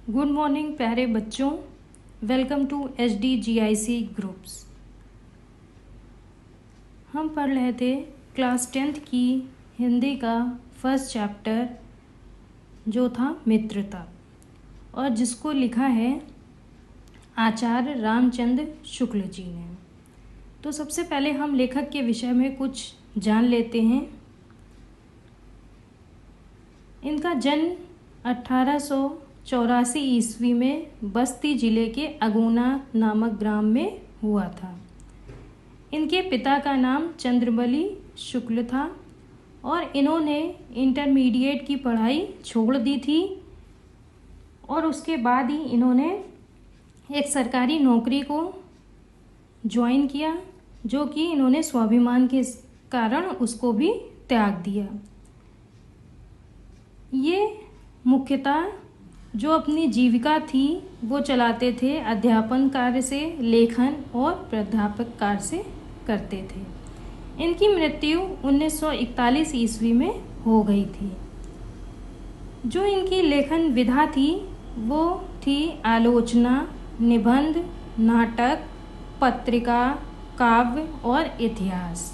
Good morning प्यारे बच्चों, welcome to HDGIC groups. हम पढ़ रहे थे क्लास 10th की हिंदी का फर्स्ट चैप्टर जो था मित्रता, और जिसको लिखा है आचार्य रामचंद्र शुक्ल जी ने। तो सबसे पहले हम लेखक के विषय में कुछ जान लेते हैं। इनका जन्म 1884 ईस्वी में बस्ती जिले के अगुना नामक ग्राम में हुआ था। इनके पिता का नाम चंद्रबली शुक्ल था और इन्होंने इंटरमीडिएट की पढ़ाई छोड़ दी थी और उसके बाद ही इन्होंने एक सरकारी नौकरी को ज्वाइन किया, जो कि इन्होंने स्वाभिमान के कारण उसको भी त्याग दिया। ये मुख्यतः जो अपनी जीविका थी वो चलाते थे अध्यापन कार्य से, लेखन और प्राध्यापक कार्य से करते थे। इनकी मृत्यु 1941 ईस्वी में हो गई थी। जो इनकी लेखन विधा थी वो थी आलोचना, निबंध, नाटक, पत्रिका, काव्य और इतिहास।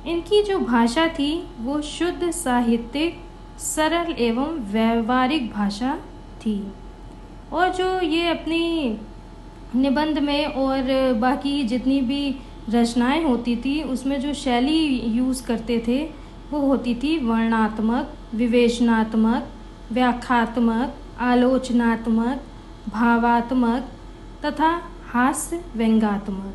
इनकी जो भाषा थी वो शुद्ध साहित्यिक, सरल एवं व्यवहारिक भाषा थी। और जो ये अपनी निबंध में और बाकी जितनी भी रचनाएं होती थी उसमें जो शैली यूज़ करते थे वो होती थी वर्णनात्मक, विवेचनात्मक, व्याख्यात्मक, आलोचनात्मक, भावात्मक तथा हास्य व्यंग्यात्मक।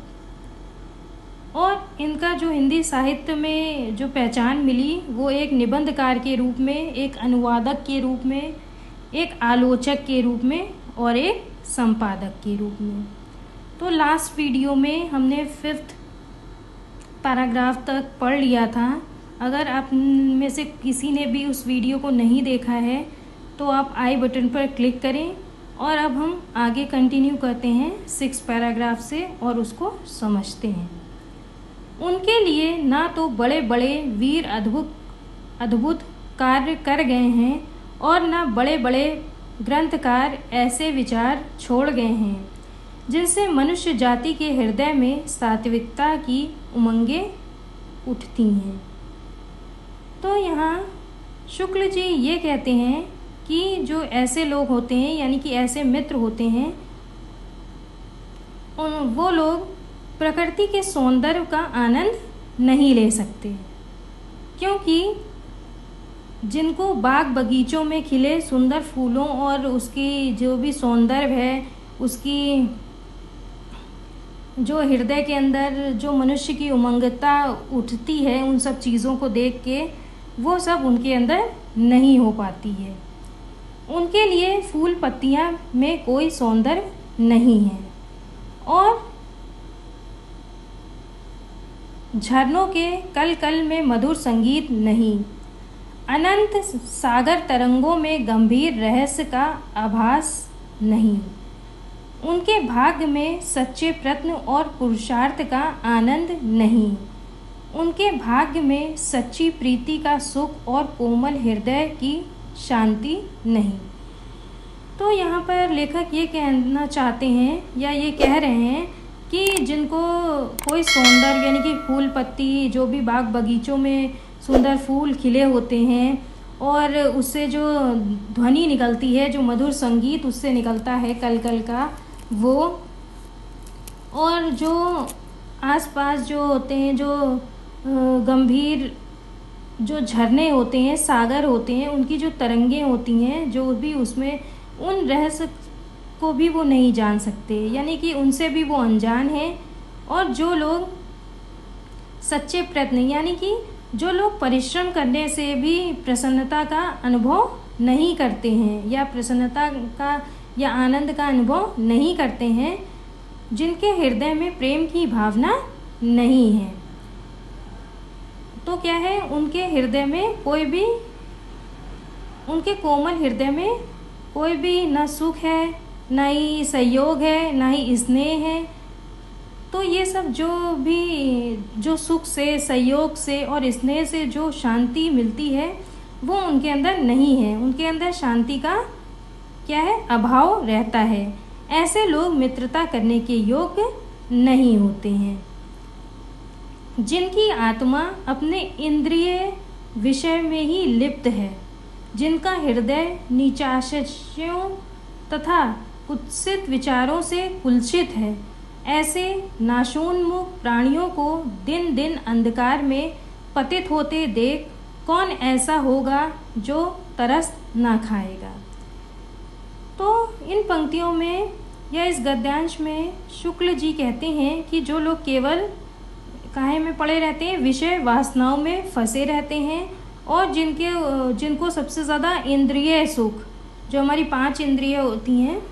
और इनका जो हिंदी साहित्य में जो पहचान मिली वो एक निबंधकार के रूप में, एक अनुवादक के रूप में, एक आलोचक के रूप में और एक संपादक के रूप में। तो लास्ट वीडियो में हमने 5th पैराग्राफ तक पढ़ लिया था। अगर आप में से किसी ने भी उस वीडियो को नहीं देखा है तो आप आई बटन पर क्लिक करें और अब हम आगे कंटिन्यू करते हैं 6th पैराग्राफ से और उसको समझते हैं। उनके लिए ना तो बड़े बड़े वीर अद्भुत कार्य कर गए हैं और ना बड़े बड़े ग्रंथकार ऐसे विचार छोड़ गए हैं जिनसे मनुष्य जाति के हृदय में सात्विकता की उमंगें उठती हैं। तो यहाँ शुक्ल जी ये कहते हैं कि जो ऐसे लोग होते हैं, यानी कि ऐसे मित्र होते हैं, वो लोग प्रकृति के सौंदर्य का आनंद नहीं ले सकते, क्योंकि जिनको बाग बगीचों में खिले सुंदर फूलों और उसकी जो भी सौंदर्य है, उसकी जो हृदय के अंदर जो मनुष्य की उमंगता उठती है, उन सब चीज़ों को देख के वो सब उनके अंदर नहीं हो पाती है। उनके लिए फूल पत्तियां में कोई सौंदर्य नहीं है और झरनों के कल कल में मधुर संगीत नहीं, अनंत सागर तरंगों में गंभीर रहस्य का आभास नहीं। उनके भाग्य में सच्चे प्रयत्न और पुरुषार्थ का आनंद नहीं। उनके भाग्य में सच्ची प्रीति का सुख और कोमल हृदय की शांति नहीं। तो यहाँ पर लेखक ये कहना चाहते हैं या ये कह रहे हैं कि जिनको कोई सौंदर्य, यानी कि फूल पत्ती, जो भी बाग बगीचों में सुंदर फूल खिले होते हैं और उससे जो ध्वनि निकलती है, जो मधुर संगीत उससे निकलता है कल कल का, वो, और जो आसपास जो होते हैं, जो गंभीर जो झरने होते हैं, सागर होते हैं, उनकी जो तरंगें होती हैं, जो भी उसमें, उन रहस्य को भी वो नहीं जान सकते, यानी कि उनसे भी वो अनजान हैं। और जो लोग सच्चे प्रयत्न, यानी कि जो लोग परिश्रम करने से भी प्रसन्नता का अनुभव नहीं करते हैं या प्रसन्नता का या आनंद का अनुभव नहीं करते हैं, जिनके हृदय में प्रेम की भावना नहीं है, तो क्या है, उनके हृदय में कोई भी, उनके कोमल हृदय में कोई भी ना सुख है, ना ही सहयोग है, ना ही स्नेह है। तो ये सब जो भी, जो सुख से, सहयोग से और स्नेह से जो शांति मिलती है वो उनके अंदर नहीं है। उनके अंदर शांति का क्या है, अभाव रहता है। ऐसे लोग मित्रता करने के योग्य नहीं होते हैं। जिनकी आत्मा अपने इंद्रिय विषय में ही लिप्त है, जिनका हृदय नीचाशयों तथा कुत्सित विचारों से कुलसित है, ऐसे नाशोन्मुख प्राणियों को दिन दिन अंधकार में पतित होते देख कौन ऐसा होगा जो तरस ना खाएगा। तो इन पंक्तियों में या इस गद्यांश में शुक्ल जी कहते हैं कि जो लोग केवल काहे में पड़े रहते हैं, विषय वासनाओं में फंसे रहते हैं, और जिनको सबसे ज़्यादा इंद्रिय सुख, जो हमारी 5 इंद्रिय होती हैं,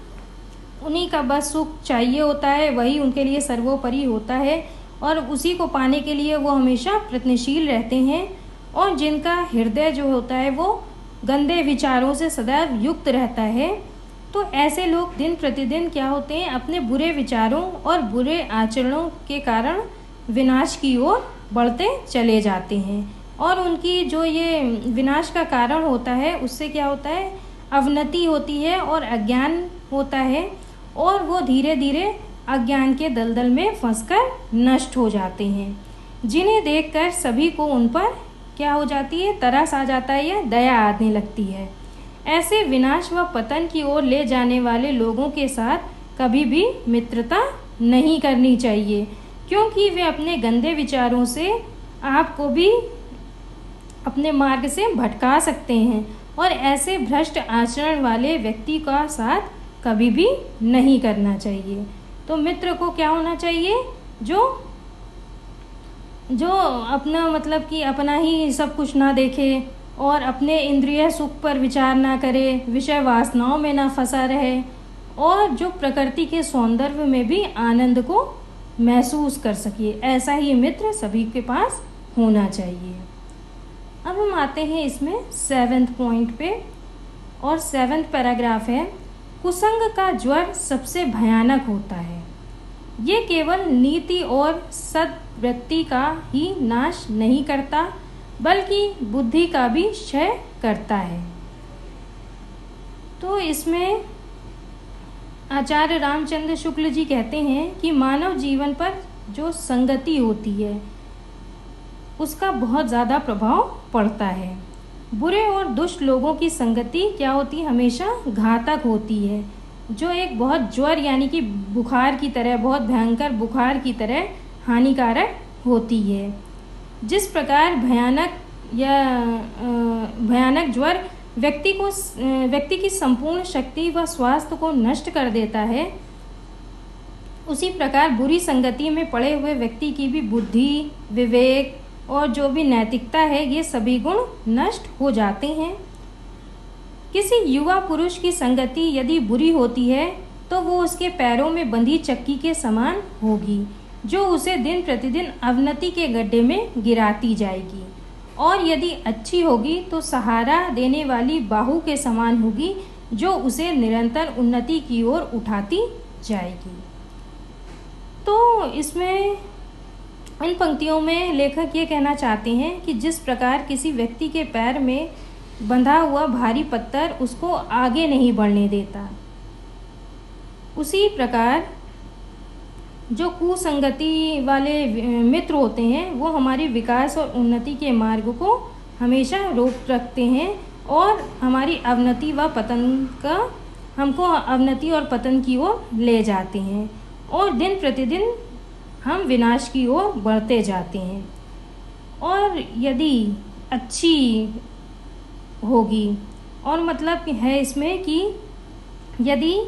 उन्हीं का बस सुख चाहिए होता है, वही उनके लिए सर्वोपरि होता है, और उसी को पाने के लिए वो हमेशा प्रयत्नशील रहते हैं। और जिनका हृदय जो होता है वो गंदे विचारों से सदैव युक्त रहता है, तो ऐसे लोग दिन प्रतिदिन क्या होते हैं, अपने बुरे विचारों और बुरे आचरणों के कारण विनाश की ओर बढ़ते चले जाते हैं। और उनकी जो ये विनाश का कारण होता है, उससे क्या होता है, अवनति होती है और अज्ञान होता है, और वो धीरे धीरे अज्ञान के दलदल में फंसकर नष्ट हो जाते हैं, जिन्हें देखकर सभी को उन पर क्या हो जाती है, तरस आ जाता है या दया आने लगती है। ऐसे विनाश व पतन की ओर ले जाने वाले लोगों के साथ कभी भी मित्रता नहीं करनी चाहिए, क्योंकि वे अपने गंदे विचारों से आपको भी अपने मार्ग से भटका सकते हैं, और ऐसे भ्रष्ट आचरण वाले व्यक्ति का साथ कभी भी नहीं करना चाहिए। तो मित्र को क्या होना चाहिए, जो अपना मतलब कि अपना ही सब कुछ ना देखे, और अपने इंद्रिय सुख पर विचार ना करे, विषय वासनाओं में ना फंसा रहे, और जो प्रकृति के सौंदर्य में भी आनंद को महसूस कर सके, ऐसा ही मित्र सभी के पास होना चाहिए। अब हम आते हैं इसमें 7th पॉइंट पे, और 7th पैराग्राफ है, कुसंग का ज्वर सबसे भयानक होता है। ये केवल नीति और सद्वृत्ति का ही नाश नहीं करता, बल्कि बुद्धि का भी क्षय करता है। तो इसमें आचार्य रामचंद्र शुक्ल जी कहते हैं कि मानव जीवन पर जो संगति होती है, उसका बहुत ज़्यादा प्रभाव पड़ता है। बुरे और दुष्ट लोगों की संगति क्या होती है, हमेशा घातक होती है, जो एक बहुत ज्वर यानी कि बुखार की तरह, बहुत भयंकर बुखार की तरह हानिकारक होती है। जिस प्रकार भयानक ज्वर व्यक्ति की संपूर्ण शक्ति व स्वास्थ्य को नष्ट कर देता है, उसी प्रकार बुरी संगति में पड़े हुए व्यक्ति की भी बुद्धि, विवेक और जो भी नैतिकता है, ये सभी गुण नष्ट हो जाते हैं। किसी युवा पुरुष की संगति यदि बुरी होती है, तो वो उसके पैरों में बंधी चक्की के समान होगी, जो उसे दिन प्रतिदिन अवनति के गड्ढे में गिराती जाएगी, और यदि अच्छी होगी तो सहारा देने वाली बाहु के समान होगी, जो उसे निरंतर उन्नति की ओर उठाती जाएगी। तो इसमें इन पंक्तियों में लेखक ये कहना चाहते हैं कि जिस प्रकार किसी व्यक्ति के पैर में बंधा हुआ भारी पत्थर उसको आगे नहीं बढ़ने देता, उसी प्रकार जो कुसंगति वाले मित्र होते हैं वो हमारी विकास और उन्नति के मार्ग को हमेशा रोक रखते हैं, और हमारी अवनति व पतन का हमको अवनति और पतन की ओर ले जाते हैं, और दिन प्रतिदिन हम विनाश की ओर बढ़ते जाते हैं। और यदि अच्छी होगी, और मतलब है इसमें कि यदि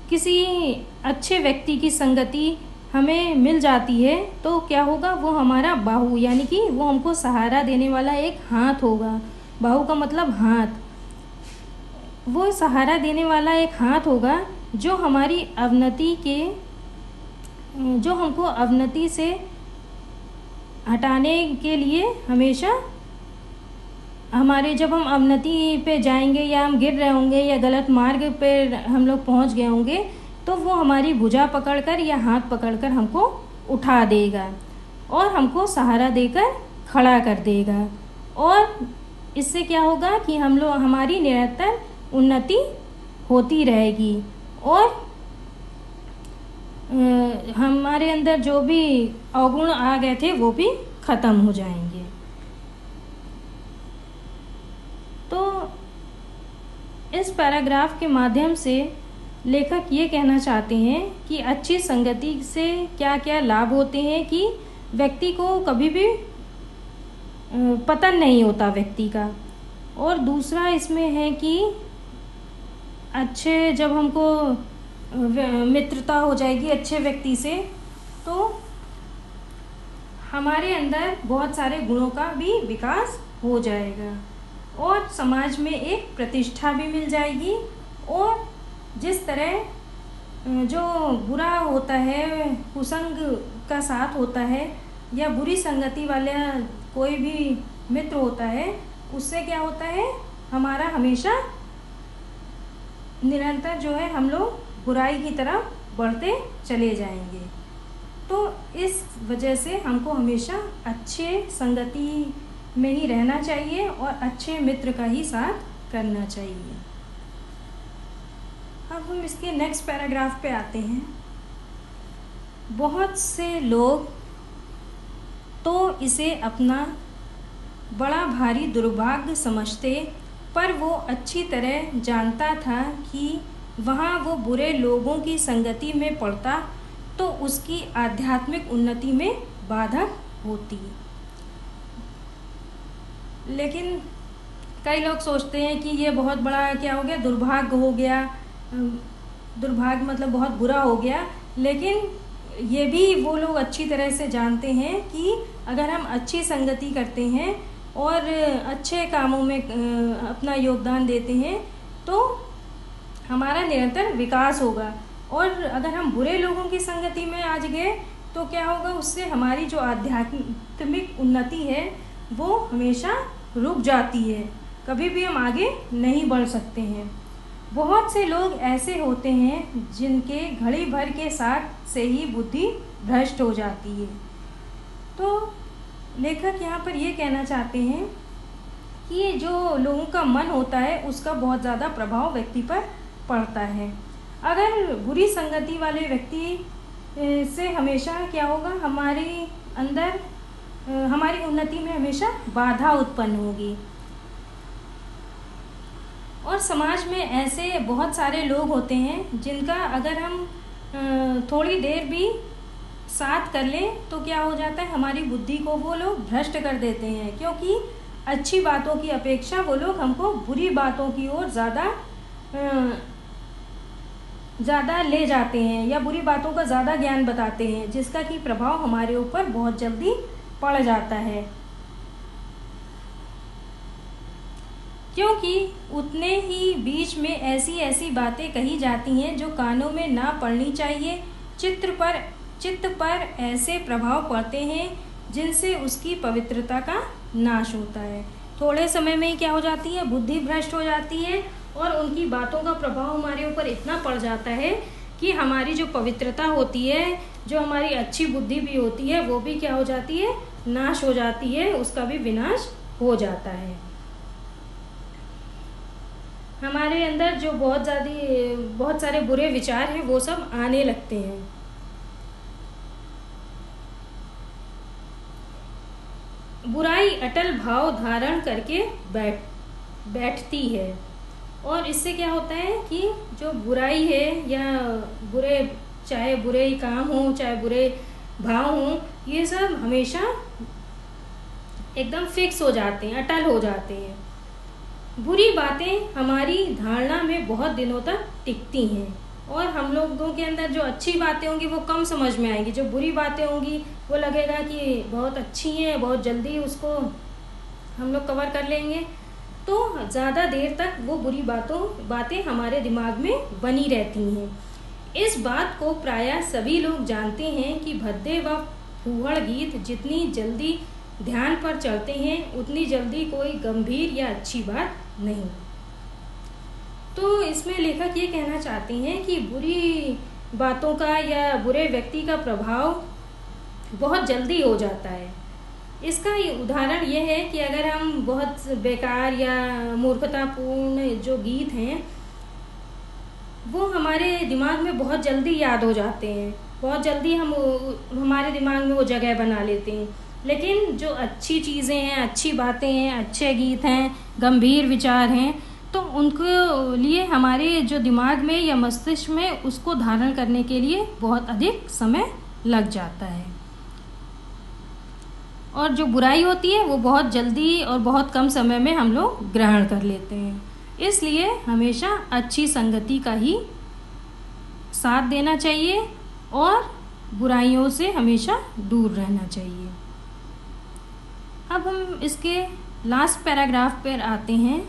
किसी अच्छे व्यक्ति की संगति हमें मिल जाती है, तो क्या होगा, वो हमारा बाहु यानी कि वो हमको सहारा देने वाला एक हाथ होगा। बाहु का मतलब हाथ, वो सहारा देने वाला एक हाथ होगा, जो हमारी जो हमको अवनति से हटाने के लिए हमेशा जब हम अवनति पे जाएंगे या हम गिर रहे होंगे या गलत मार्ग पे हम लोग पहुंच गए होंगे, तो वो हमारी भुजा पकड़कर या हाथ पकड़कर हमको उठा देगा और हमको सहारा देकर खड़ा कर देगा। और इससे क्या होगा कि हमारी निरंतर उन्नति होती रहेगी और हमारे अंदर जो भी अवगुण आ गए थे वो भी खत्म हो जाएंगे। तो इस पैराग्राफ के माध्यम से लेखक ये कहना चाहते हैं कि अच्छी संगति से क्या क्या लाभ होते हैं कि व्यक्ति को कभी भी पतन नहीं होता व्यक्ति का। और दूसरा इसमें है कि अच्छे जब हमको मित्रता हो जाएगी अच्छे व्यक्ति से तो हमारे अंदर बहुत सारे गुणों का भी विकास हो जाएगा और समाज में एक प्रतिष्ठा भी मिल जाएगी। और जिस तरह जो बुरा होता है, कुसंग का साथ होता है या बुरी संगति वाले कोई भी मित्र होता है, उससे क्या होता है, हमारा हमेशा निरंतर जो है हम लोग बुराई की तरफ बढ़ते चले जाएंगे। तो इस वजह से हमको हमेशा अच्छे संगति में ही रहना चाहिए और अच्छे मित्र का ही साथ करना चाहिए। अब हम इसके नेक्स्ट पैराग्राफ पे आते हैं। बहुत से लोग तो इसे अपना बड़ा भारी दुर्भाग्य समझते, पर वो अच्छी तरह जानता था कि वहाँ वो बुरे लोगों की संगति में पड़ता तो उसकी आध्यात्मिक उन्नति में बाधा होती। लेकिन कई लोग सोचते हैं कि ये बहुत बड़ा क्या हो गया, दुर्भाग्य हो गया, दुर्भाग्य मतलब बहुत बुरा हो गया। लेकिन ये भी वो लोग अच्छी तरह से जानते हैं कि अगर हम अच्छी संगति करते हैं और अच्छे कामों में अपना योगदान देते हैं तो हमारा निरंतर विकास होगा। और अगर हम बुरे लोगों की संगति में आज गए तो क्या होगा, उससे हमारी जो आध्यात्मिक उन्नति है वो हमेशा रुक जाती है, कभी भी हम आगे नहीं बढ़ सकते हैं। बहुत से लोग ऐसे होते हैं जिनके घड़ी भर के साथ से ही बुद्धि भ्रष्ट हो जाती है। तो लेखक यहाँ पर ये कहना चाहते हैं कि जो लोगों का मन होता है उसका बहुत ज़्यादा प्रभाव व्यक्ति पर पड़ता है। अगर बुरी संगति वाले व्यक्ति से हमेशा क्या होगा, हमारे अंदर हमारी उन्नति में हमेशा बाधा उत्पन्न होगी। और समाज में ऐसे बहुत सारे लोग होते हैं जिनका अगर हम थोड़ी देर भी साथ कर लें तो क्या हो जाता है, हमारी बुद्धि को वो लोग भ्रष्ट कर देते हैं, क्योंकि अच्छी बातों की अपेक्षा वो लोग हमको बुरी बातों की ओर ज़्यादा ले जाते हैं या बुरी बातों का ज़्यादा ज्ञान बताते हैं, जिसका कि प्रभाव हमारे ऊपर बहुत जल्दी पड़ जाता है। क्योंकि उतने ही बीच में ऐसी ऐसी बातें कही जाती हैं जो कानों में ना पड़नी चाहिए। चित्त पर ऐसे प्रभाव पड़ते हैं जिनसे उसकी पवित्रता का नाश होता है। थोड़े समय में ही क्या हो जाती है, बुद्धि भ्रष्ट हो जाती है और उनकी बातों का प्रभाव हमारे ऊपर इतना पड़ जाता है कि हमारी जो पवित्रता होती है, जो हमारी अच्छी बुद्धि भी होती है, वो भी क्या हो जाती है, नाश हो जाती है, उसका भी विनाश हो जाता है। हमारे अंदर जो बहुत सारे बुरे विचार हैं वो सब आने लगते हैं। बुराई अटल भाव धारण करके बैठती है और इससे क्या होता है कि जो बुराई है या चाहे बुरे काम हो चाहे बुरे भाव हो, ये सब हमेशा एकदम फिक्स हो जाते हैं, अटल हो जाते हैं। बुरी बातें हमारी धारणा में बहुत दिनों तक टिकती हैं और हम लोगों के अंदर जो अच्छी बातें होंगी वो कम समझ में आएंगी, जो बुरी बातें होंगी वो लगेगा कि बहुत अच्छी हैं, बहुत जल्दी उसको हम लोग कवर कर लेंगे। तो ज़्यादा देर तक वो बुरी बातें हमारे दिमाग में बनी रहती हैं। इस बात को प्रायः सभी लोग जानते हैं कि भद्दे व फूहड़ गीत जितनी जल्दी ध्यान पर चढ़ते हैं उतनी जल्दी कोई गंभीर या अच्छी बात नहीं। तो इसमें लेखक ये कहना चाहते हैं कि बुरी बातों का या बुरे व्यक्ति का प्रभाव बहुत जल्दी हो जाता है इसका ये उदाहरण ये है कि अगर हम बहुत बेकार या मूर्खतापूर्ण जो गीत हैं वो हमारे दिमाग में बहुत जल्दी याद हो जाते हैं, बहुत जल्दी हम हमारे दिमाग में वो जगह बना लेते हैं। लेकिन जो अच्छी चीज़ें हैं, अच्छी बातें हैं, अच्छे गीत हैं, गंभीर विचार हैं, तो उनको लिए हमारे जो दिमाग में या मस्तिष्क में उसको धारण करने के लिए बहुत अधिक समय लग जाता है। और जो बुराई होती है वो बहुत जल्दी और बहुत कम समय में हम लोग ग्रहण कर लेते हैं। इसलिए हमेशा अच्छी संगति का ही साथ देना चाहिए और बुराइयों से हमेशा दूर रहना चाहिए। अब हम इसके लास्ट पैराग्राफ पर आते हैं।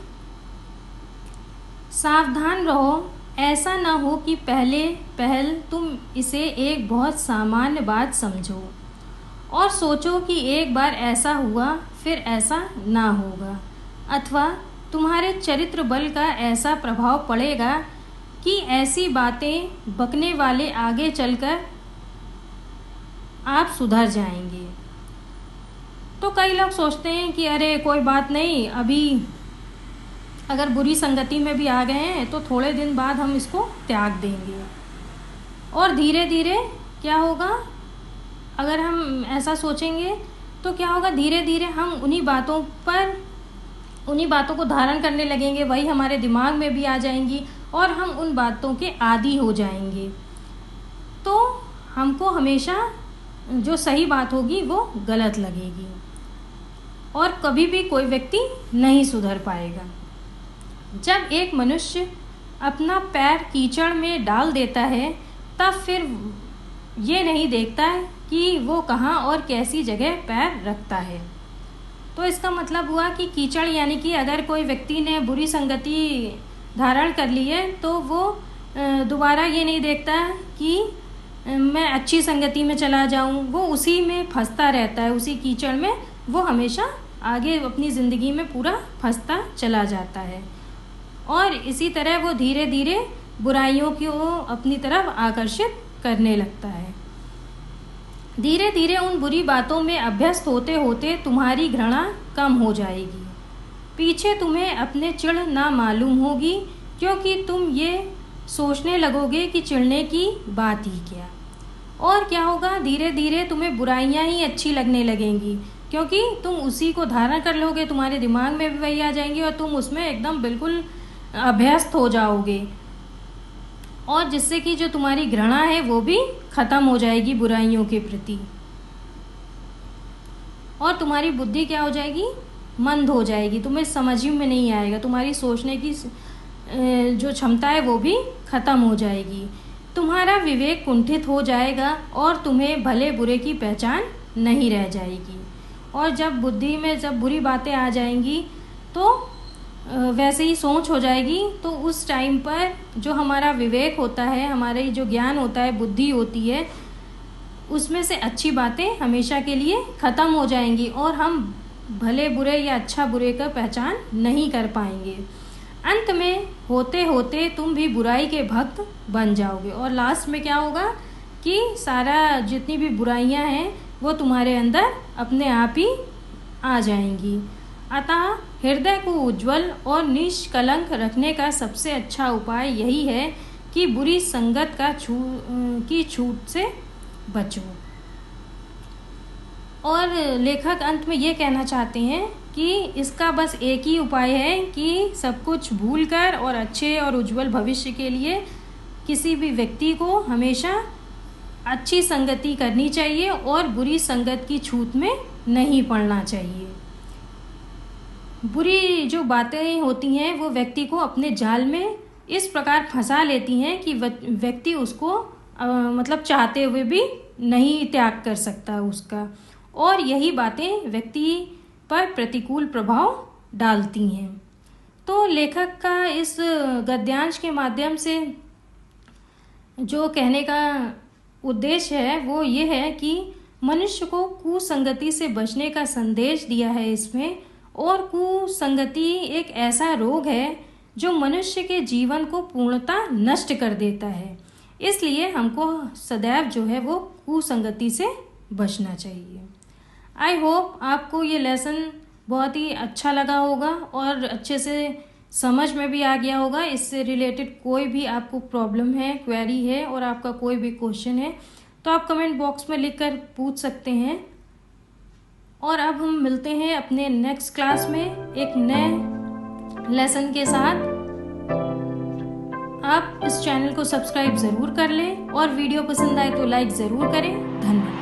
सावधान रहो, ऐसा ना हो कि पहल तुम इसे एक बहुत सामान्य बात समझो और सोचो कि एक बार ऐसा हुआ फिर ऐसा ना होगा, अथवा तुम्हारे चरित्र बल का ऐसा प्रभाव पड़ेगा कि ऐसी बातें बकने वाले आगे चलकर आप सुधर जाएंगे। तो कई लोग सोचते हैं कि अरे कोई बात नहीं, अभी अगर बुरी संगति में भी आ गए हैं तो थोड़े दिन बाद हम इसको त्याग देंगे। और धीरे धीरे क्या होगा, अगर हम ऐसा सोचेंगे तो क्या होगा, धीरे धीरे हम उन्हीं बातों को धारण करने लगेंगे, वही हमारे दिमाग में भी आ जाएंगी और हम उन बातों के आदी हो जाएंगे। तो हमको हमेशा जो सही बात होगी वो गलत लगेगी और कभी भी कोई व्यक्ति नहीं सुधर पाएगा। जब एक मनुष्य अपना पैर कीचड़ में डाल देता है तब फिर ये नहीं देखता है कि वो कहाँ और कैसी जगह पैर रखता है। तो इसका मतलब हुआ कि कीचड़ यानी कि अगर कोई व्यक्ति ने बुरी संगति धारण कर ली है तो वो दोबारा ये नहीं देखता कि मैं अच्छी संगति में चला जाऊं, वो उसी में फंसता रहता है, उसी कीचड़ में वो हमेशा आगे अपनी ज़िंदगी में पूरा फंसता चला जाता है और इसी तरह वो धीरे धीरे बुराइयों को अपनी तरफ आकर्षित करने लगता है। धीरे धीरे उन बुरी बातों में अभ्यस्त होते होते तुम्हारी घृणा कम हो जाएगी। पीछे तुम्हें अपने चिढ़ ना मालूम होगी क्योंकि तुम ये सोचने लगोगे कि चिढ़ने की बात ही क्या। और क्या होगा, धीरे धीरे तुम्हें बुराइयां ही अच्छी लगने लगेंगी क्योंकि तुम उसी को धारण कर लोगे, तुम्हारे दिमाग में भी वही आ जाएंगी और तुम उसमें एकदम बिल्कुल अभ्यस्त हो जाओगे और जिससे कि जो तुम्हारी घृणा है वो भी ख़त्म हो जाएगी बुराइयों के प्रति और तुम्हारी बुद्धि क्या हो जाएगी, मंद हो जाएगी, तुम्हें समझ में नहीं आएगा, तुम्हारी सोचने की जो क्षमता है वो भी ख़त्म हो जाएगी, तुम्हारा विवेक कुंठित हो जाएगा और तुम्हें भले बुरे की पहचान नहीं रह जाएगी। और जब बुद्धि में जब बुरी बातें आ जाएंगी तो वैसे ही सोच हो जाएगी, तो उस टाइम पर जो हमारा विवेक होता है, हमारे जो ज्ञान होता है, बुद्धि होती है, उसमें से अच्छी बातें हमेशा के लिए ख़त्म हो जाएंगी और हम भले बुरे या अच्छा बुरे का पहचान नहीं कर पाएंगे। अंत में होते होते तुम भी बुराई के भक्त बन जाओगे और लास्ट में क्या होगा कि सारा जितनी भी बुराइयां हैं वो तुम्हारे अंदर अपने आप ही आ जाएंगी। अतः हृदय को उज्जवल और निष्कलंक रखने का सबसे अच्छा उपाय यही है कि बुरी संगत की छूट से बचो। और लेखक अंत में ये कहना चाहते हैं कि इसका बस एक ही उपाय है कि सब कुछ भूलकर और अच्छे और उज्जवल भविष्य के लिए किसी भी व्यक्ति को हमेशा अच्छी संगति करनी चाहिए और बुरी संगत की छूट में नहीं पड़ना चाहिए। बुरी जो बातें होती हैं वो व्यक्ति को अपने जाल में इस प्रकार फंसा लेती हैं कि व्यक्ति उसको मतलब चाहते हुए भी नहीं त्याग कर सकता उसका, और यही बातें व्यक्ति पर प्रतिकूल प्रभाव डालती हैं। तो लेखक का इस गद्यांश के माध्यम से जो कहने का उद्देश्य है वो ये है कि मनुष्य को कुसंगति से बचने का संदेश दिया है इसमें। और कुसंगति एक ऐसा रोग है जो मनुष्य के जीवन को पूर्णतः नष्ट कर देता है, इसलिए हमको सदैव जो है वो कुसंगति से बचना चाहिए। आई होप आपको ये लेसन बहुत ही अच्छा लगा होगा और अच्छे से समझ में भी आ गया होगा। इससे रिलेटेड कोई भी आपको प्रॉब्लम है, क्वेरी है और आपका कोई भी क्वेश्चन है तो आप कमेंट बॉक्स में लिखकर पूछ सकते हैं। और अब हम मिलते हैं अपने नेक्स्ट क्लास में एक नए लेसन के साथ। आप इस चैनल को सब्सक्राइब ज़रूर कर लें और वीडियो पसंद आए तो लाइक ज़रूर करें। धन्यवाद।